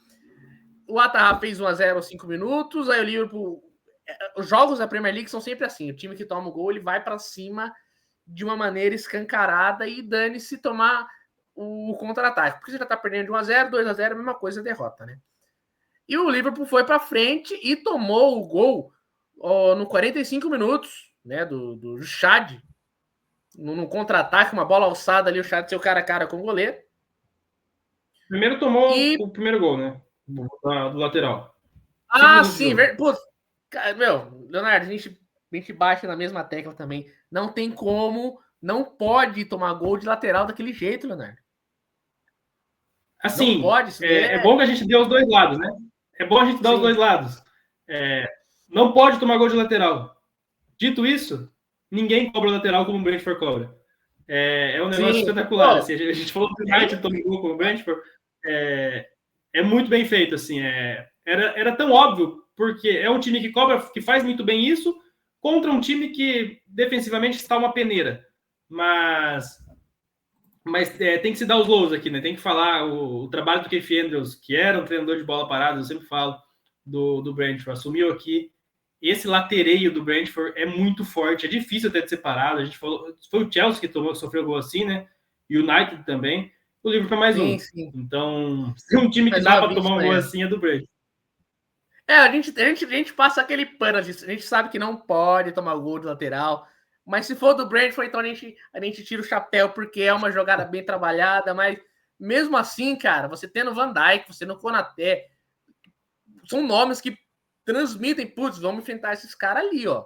O Ataha fez 1-0 aos 5 minutos. Aí o Liverpool... Os jogos da Premier League são sempre assim. O time que toma o gol, ele vai para cima de uma maneira escancarada e dane-se tomar o contra-ataque. Porque você já tá perdendo de 1-0, 2-0, a mesma coisa, derrota, né? E o Liverpool foi para frente e tomou o gol no 45 minutos, né, do Chad, no contra-ataque, uma bola alçada ali, o Chad seu cara a cara com o goleiro. Primeiro tomou o primeiro gol, né? Do lateral. Sim, putz, meu, Leonardo, a gente baixa na mesma tecla também. Não tem como, não pode tomar gol de lateral daquele jeito, Leonardo. Assim, não pode, é bom que a gente dê os dois lados, né? É bom a gente dar os dois lados. Não pode tomar gol de lateral. Dito isso, ninguém cobra lateral como o Brentford cobra. É um negócio espetacular. Assim, a gente falou que o United tomou gol como o Brentford. É muito bem feito. Assim, era tão óbvio, porque é um time que cobra, que faz muito bem isso, contra um time que defensivamente está uma peneira. Mas tem que se dar os louros aqui, né? Tem que falar o trabalho do Keith Andrews, que era um treinador de bola parada, eu sempre falo, do Brentford, assumiu aqui. Esse latereio do Brentford é muito forte, é difícil até de separado. A gente falou, foi o Chelsea que sofreu gol assim, né? E o United também. o Liverpool é mais Sim, um. sim. Então, se um time que Mais dá uma para tomar um gol vítima, assim é do Brentford. a gente passa aquele pano disso. A gente sabe que não pode tomar gol de lateral. Mas se for do Brentford, então a gente tira o chapéu, porque é uma jogada bem trabalhada. Mas mesmo assim, cara, você tendo Van Dijk, você no Konaté, são nomes que transmitem, putz, vamos enfrentar esses caras ali, ó.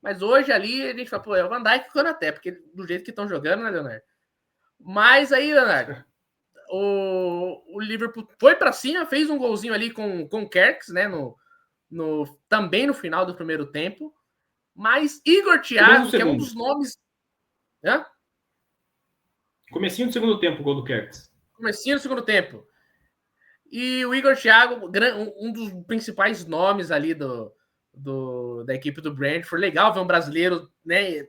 Mas hoje ali a gente fala, pô, é o Van Dijk e o Konaté, porque do jeito que estão jogando, né, Leonardo? Mas aí, Leonardo, o Liverpool foi para cima, fez um golzinho ali com o Kerks, né, também no final do primeiro tempo. Mas Igor Começo do Thiago, que é um segundo. dos nomes. Né? Comecinho do segundo tempo, o gol do Kerks. Comecinho do segundo tempo. E o Igor Thiago, um dos principais nomes ali da equipe do Brentford. Legal ver um brasileiro, né,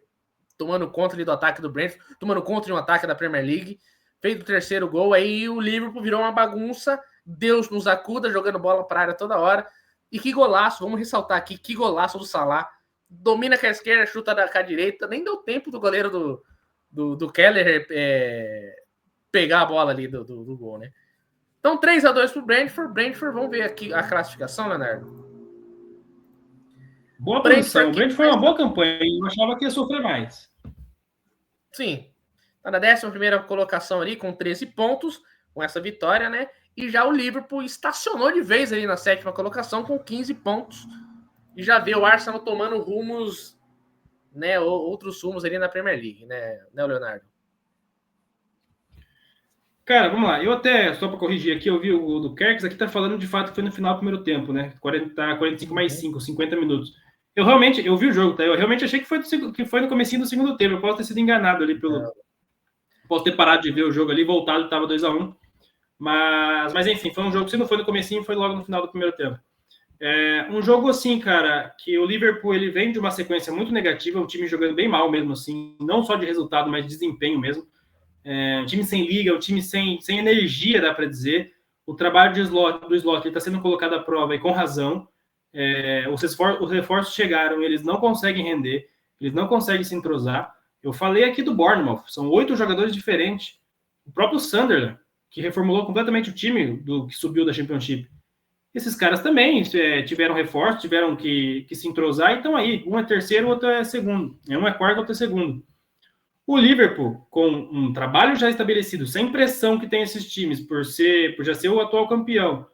tomando conta ali do ataque do Brentford, tomando conta de um ataque da Premier League. Fez o terceiro gol, aí o Liverpool virou uma bagunça. Deus nos acuda, jogando bola para a área toda hora. E que golaço, vamos ressaltar aqui, que golaço do Salah. Domina com a esquerda, chuta com a direita. Nem deu tempo do goleiro do Keller pegar a bola ali do gol, né? Então, 3-2 pro Brentford. Brentford, vamos ver aqui a classificação, Leonardo. Boa Brentford posição. O que Brentford foi uma boa campanha. Eu achava que ia sofrer mais. Sim. Tá na 11ª colocação ali, com 13 pontos, com essa vitória, né? E já o Liverpool estacionou de vez ali na 7ª colocação, com 15 pontos. E já vê o Arsenal tomando rumos, né? Outros rumos ali na Premier League, né, Leonardo? Cara, vamos lá. Eu até, só para corrigir aqui, eu vi o do Kerks, aqui tá falando de fato que foi no final do primeiro tempo, né? 45 mais 5, 50 minutos. Eu vi o jogo, tá? Eu realmente achei que foi no comecinho do segundo tempo. Eu posso ter sido enganado ali pelo. Posso ter parado de ver o jogo ali, voltado, tava 2-1. Mas enfim, foi um jogo, se não foi no comecinho, foi logo no final do primeiro tempo. Um jogo assim, cara, que o Liverpool ele vem de uma sequência muito negativa, um time jogando bem mal mesmo assim, não só de resultado, mas de desempenho mesmo. Um time sem liga, um time sem energia, dá para dizer. O trabalho do Slot está sendo colocado à prova e com razão. Os reforços chegaram, eles não conseguem render, eles não conseguem se entrosar. Eu falei aqui do Bournemouth, são 8 jogadores diferentes. O próprio Sunderland, que reformulou completamente o time que subiu da Championship. Esses caras também tiveram reforço, tiveram que se entrosar e estão aí. Um é terceiro, o outro é segundo. Um é quarto, o outro é segundo. O Liverpool, com um trabalho já estabelecido, sem pressão que tem esses times, por já ser o atual campeão,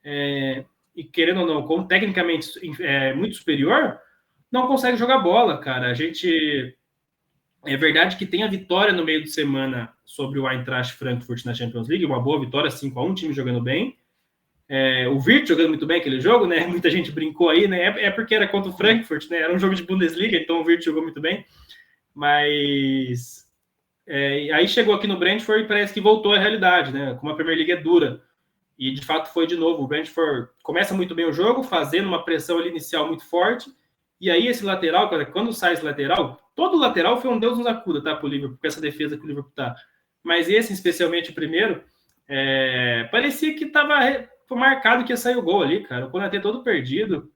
e querendo ou não, tecnicamente muito superior, não consegue jogar bola, cara. É verdade que tem a vitória no meio de semana sobre o Eintracht Frankfurt na Champions League, uma boa vitória, 5-1, time jogando bem. O Wirtz jogando muito bem aquele jogo, né? Muita gente brincou aí, né? É porque era contra o Frankfurt, né? Era um jogo de Bundesliga, então o Wirtz jogou muito bem. Mas aí chegou aqui no Brentford e parece que voltou à realidade, né? Como a Premier League é dura. E de fato foi de novo. O Brentford começa muito bem o jogo, fazendo uma pressão ali inicial muito forte. E aí esse lateral, cara, quando sai esse lateral, todo lateral foi um Deus nos acuda, tá? Pro Liverpool, com essa defesa que o Liverpool tá. Mas esse, especialmente o primeiro, parecia que tava marcado que ia sair o gol ali, cara. O Konaté todo perdido.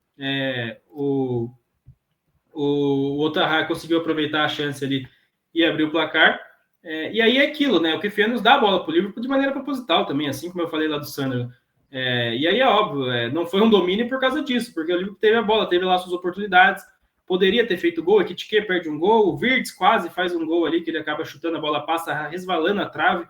O Otaha conseguiu aproveitar a chance ali e abrir o placar. E aí é aquilo, né? O Kefiano nos dá a bola para o Liverpool de maneira proposital também, assim como eu falei lá do Sunderland. E aí é óbvio, não foi um domínio por causa disso, porque o Liverpool teve a bola, teve lá suas oportunidades, poderia ter feito gol, aqui Tike perde um gol, o Wirtz quase faz um gol ali, que ele acaba chutando, a bola passa resvalando a trave.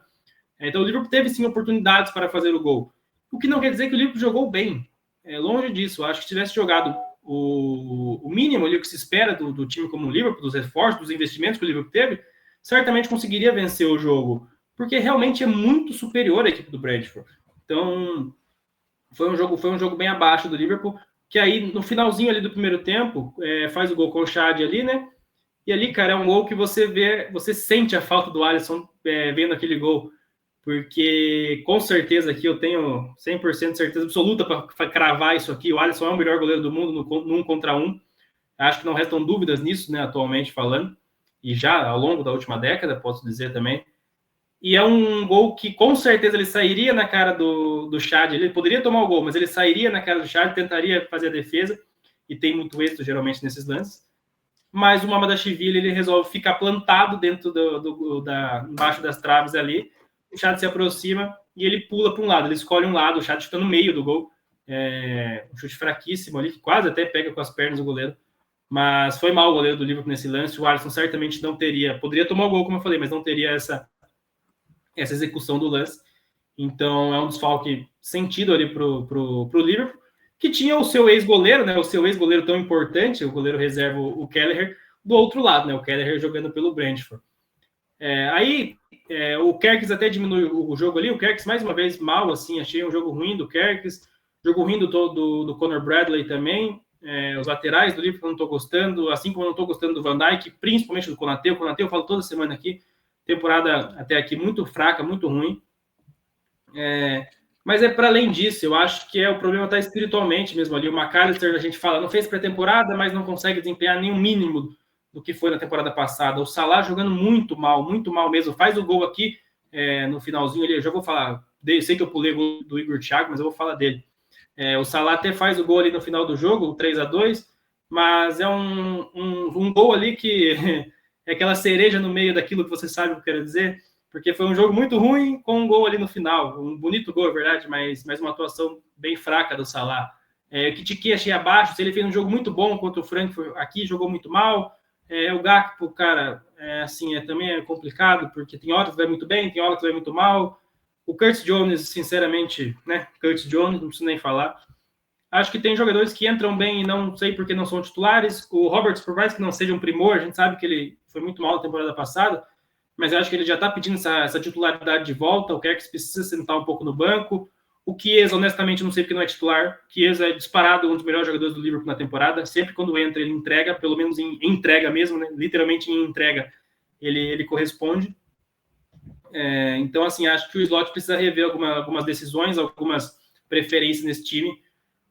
Então o Liverpool teve sim oportunidades para fazer o gol. O que não quer dizer que o Liverpool jogou bem. Longe disso, acho que se tivesse jogado o mínimo ali, o que se espera do time como o Liverpool, dos reforços, dos investimentos que o Liverpool teve, certamente conseguiria vencer o jogo, porque realmente é muito superior a equipe do Brentford. Então, foi um jogo bem abaixo do Liverpool, que aí no finalzinho ali do primeiro tempo, faz o gol com o Chad ali, né? E ali, cara, é um gol que você sente a falta do Alisson vendo aquele gol, porque com certeza aqui eu tenho 100% de certeza absoluta para cravar isso aqui. O Alisson é o melhor goleiro do mundo no 1 contra 1. Acho que não restam dúvidas nisso, né, atualmente falando, e já ao longo da última década, posso dizer também. E é um gol que com certeza ele sairia na cara do Chad. Ele poderia tomar o gol, mas ele sairia na cara do Chad, tentaria fazer a defesa, e tem muito êxito geralmente nesses lances. Mas o Mamadashvili ele resolve ficar plantado dentro embaixo das traves ali, o Chad se aproxima e ele pula para um lado, ele escolhe um lado, o Chad está no meio do gol, um chute fraquíssimo ali, que quase até pega com as pernas o goleiro, mas foi mal o goleiro do Liverpool nesse lance, o Alisson certamente não teria, poderia tomar o gol, como eu falei, mas não teria essa execução do lance, então é um desfalque sentido ali pro Liverpool, que tinha o seu ex-goleiro, né, o seu ex-goleiro tão importante, o goleiro reserva, o Kelleher, do outro lado, né, o Kelleher jogando pelo Brentford. O Kerkez até diminuiu o jogo ali, o Kerkez mais uma vez mal, assim, achei um jogo ruim do Kerkez, jogo ruim do Conor Bradley também, os laterais do Liverpool não estou gostando, assim como eu não estou gostando do Van Dijk, principalmente do Konaté. O Konaté eu falo toda semana aqui, temporada até aqui muito fraca, muito ruim. Mas para além disso, eu acho que o problema está espiritualmente mesmo ali. O McAllister, a gente fala, não fez pré-temporada, mas não consegue desempenhar nem o mínimo do que foi na temporada passada. O Salah jogando muito mal mesmo. Faz o gol aqui no finalzinho ali, eu já vou falar, sei que eu pulei o gol do Igor Thiago, mas eu vou falar dele. O Salah até faz o gol ali no final do jogo, o 3-2, mas é um gol ali que é aquela cereja no meio daquilo que você sabe o que eu quero dizer, porque foi um jogo muito ruim com um gol ali no final, um bonito gol, é verdade, mas uma atuação bem fraca do Salah. O Kitike achei abaixo, ele fez um jogo muito bom contra o Frankfurt aqui, jogou muito mal. O Gakpo, cara, também é complicado, porque tem horas que vai muito bem, tem horas que vai muito mal. O Curtis Jones, sinceramente, né? Curtis Jones, não preciso nem falar. Acho que tem jogadores que entram bem e não sei porque não são titulares. O Roberts, por mais que não seja um primor, a gente sabe que ele foi muito mal na temporada passada, mas eu acho que ele já está pedindo essa titularidade de volta. O Kerkez precisa sentar um pouco no banco. O Chiesa, honestamente, não sei porque não é titular. Chiesa é disparado um dos melhores jogadores do Liverpool na temporada. Sempre quando entra, ele entrega, pelo menos em entrega mesmo, né? Literalmente em entrega, ele corresponde. Então, assim, acho que o Slot precisa rever algumas decisões, algumas preferências nesse time.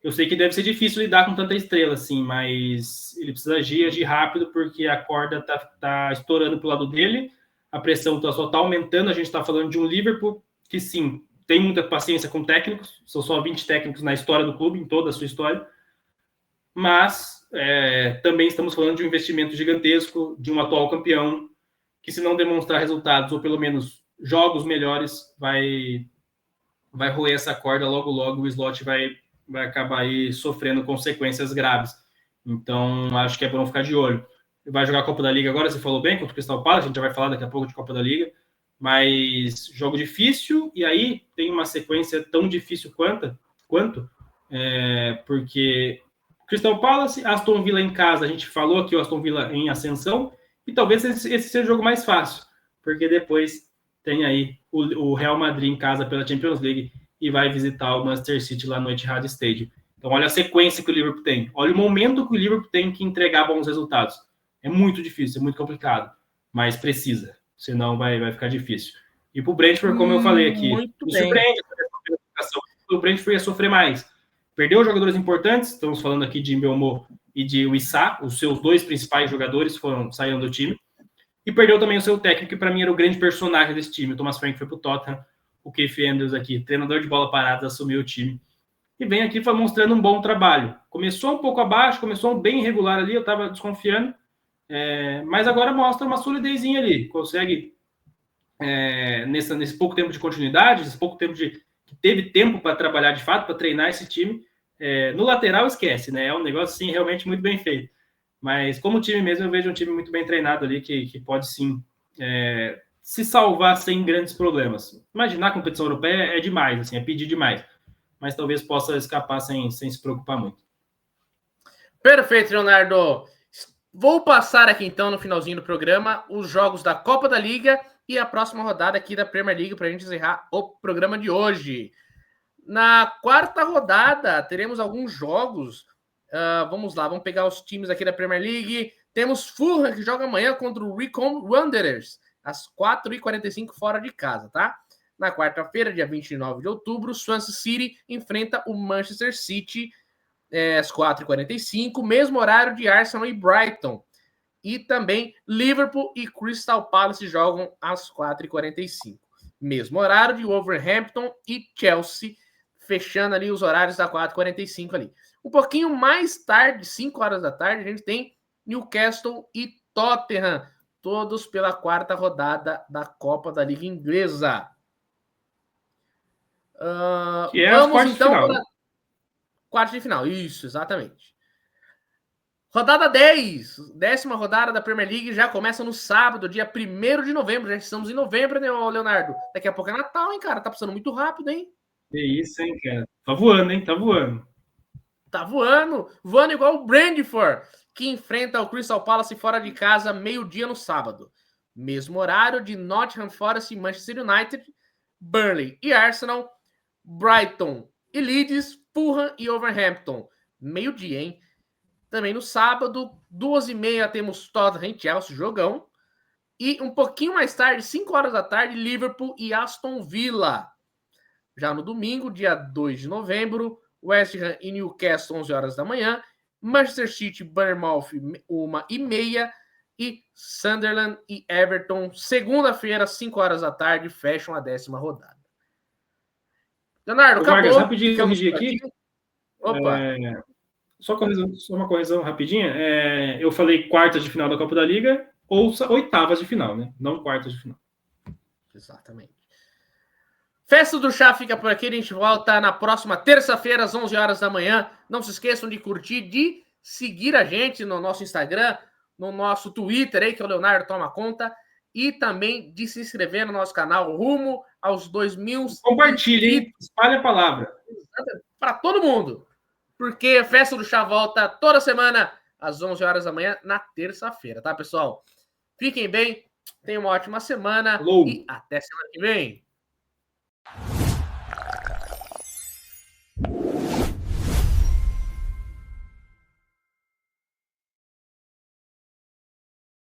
Eu sei que deve ser difícil lidar com tanta estrela, assim, mas ele precisa agir rápido, porque a corda tá estourando pro lado dele, a pressão só tá aumentando. A gente está falando de um Liverpool que, sim, tem muita paciência com técnicos, são só 20 técnicos na história do clube, em toda a sua história, mas também estamos falando de um investimento gigantesco, de um atual campeão, que se não demonstrar resultados, ou pelo menos jogos melhores, vai roer essa corda logo, o Slot vai acabar aí sofrendo consequências graves. Então, acho que é bom ficar de olho. Vai jogar a Copa da Liga agora, você falou bem, contra o Crystal Palace, a gente já vai falar daqui a pouco de Copa da Liga, mas jogo difícil, e aí tem uma sequência tão difícil quanto porque Crystal Palace, Aston Villa em casa, a gente falou aqui o Aston Villa em ascensão, e talvez esse seja o jogo mais fácil, porque depois tem aí o Real Madrid em casa pela Champions League e vai visitar o Manchester City lá no Etihad Stadium. Então olha a sequência que o Liverpool tem, olha o momento que o Liverpool tem que entregar bons resultados. É muito difícil, é muito complicado, mas precisa, senão vai ficar difícil. E para o Brentford, como eu falei aqui, me surpreende o Brentford ia sofrer mais. Perdeu jogadores importantes, estamos falando aqui de Mbeumo e de Wissa, os seus dois principais jogadores saíram do time, e perdeu também o seu técnico, que para mim era o grande personagem desse time. O Thomas Frank foi para o Tottenham, o Keith Andrews aqui, treinador de bola parada, assumiu o time. E vem aqui mostrando um bom trabalho. Começou um pouco abaixo, começou bem irregular ali, eu estava desconfiando, mas agora mostra uma solidezinha ali. Consegue, nesse pouco tempo de continuidade, nesse pouco tempo que teve tempo para trabalhar de fato, para treinar esse time. No lateral, esquece, né? É um negócio, sim, realmente muito bem feito. Mas como time mesmo, eu vejo um time muito bem treinado ali, que pode, sim, se salvar sem grandes problemas. Imaginar a competição europeia é demais, assim, é pedir demais. Mas talvez possa escapar sem se preocupar muito. Perfeito, Leonardo. Vou passar aqui, então, no finalzinho do programa, os jogos da Copa da Liga e a próxima rodada aqui da Premier League para a gente encerrar o programa de hoje. Na quarta rodada, teremos alguns jogos. Vamos lá, vamos pegar os times aqui da Premier League. Temos Fulham, que joga amanhã contra o Wycombe Wanderers, às 4h45 fora de casa, tá? Na quarta-feira, dia 29 de outubro, Swansea City enfrenta o Manchester City às 4h45, mesmo horário de Arsenal e Brighton. E também Liverpool e Crystal Palace jogam às 4h45. Mesmo horário de Wolverhampton e Chelsea, fechando ali os horários da 4h45 ali. Um pouquinho mais tarde, 5 horas da tarde, a gente tem Newcastle e Tottenham, todos pela quarta rodada da Copa da Liga Inglesa. Que é as quartas então de final. para quartas de final. Isso, exatamente. Rodada 10, 10ª rodada da Premier League, já começa no sábado, dia 1º de novembro. Já estamos em novembro, né, Leonardo? Daqui a pouco é Natal, hein, cara? Tá passando muito rápido, hein? É isso, hein, cara? Tá voando, hein? Tá voando. Tá voando. Voando igual o Brentford, que enfrenta o Crystal Palace fora de casa, meio-dia no sábado. Mesmo horário de Nottingham Forest e Manchester United, Burnley e Arsenal, Brighton e Leeds, Fulham e Overhampton. Meio-dia, hein? Também no sábado, 2h30, temos Tottenham e Chelsea, jogão. E um pouquinho mais tarde, 5 horas da tarde, Liverpool e Aston Villa. Já no domingo, dia 2 de novembro, West Ham e Newcastle, 11 horas da manhã. Manchester City, Bournemouth, 1h30. E Sunderland e Everton, segunda-feira, 5 horas da tarde, fecham a 10ª rodada. Leonardo, acabou. Vargas, rapidinho, corrigir aqui. Opa. Só uma correção rapidinha. Eu falei quartas de final da Copa da Liga ou oitavas de final, né? Não quartas de final. Exatamente. Festa do Chá fica por aqui. A gente volta na próxima terça-feira, às 11 horas da manhã. Não se esqueçam de curtir, de seguir a gente no nosso Instagram, no nosso Twitter, aí, que o Leonardo toma conta. E também de se inscrever no nosso canal rumo aos 2.000. Compartilhe, hein? Espalhe a palavra. Para todo mundo. Porque a Festa do Chá volta toda semana às 11 horas da manhã, na terça-feira, tá, pessoal? Fiquem bem, tenham uma ótima semana. Hello. E até semana que vem.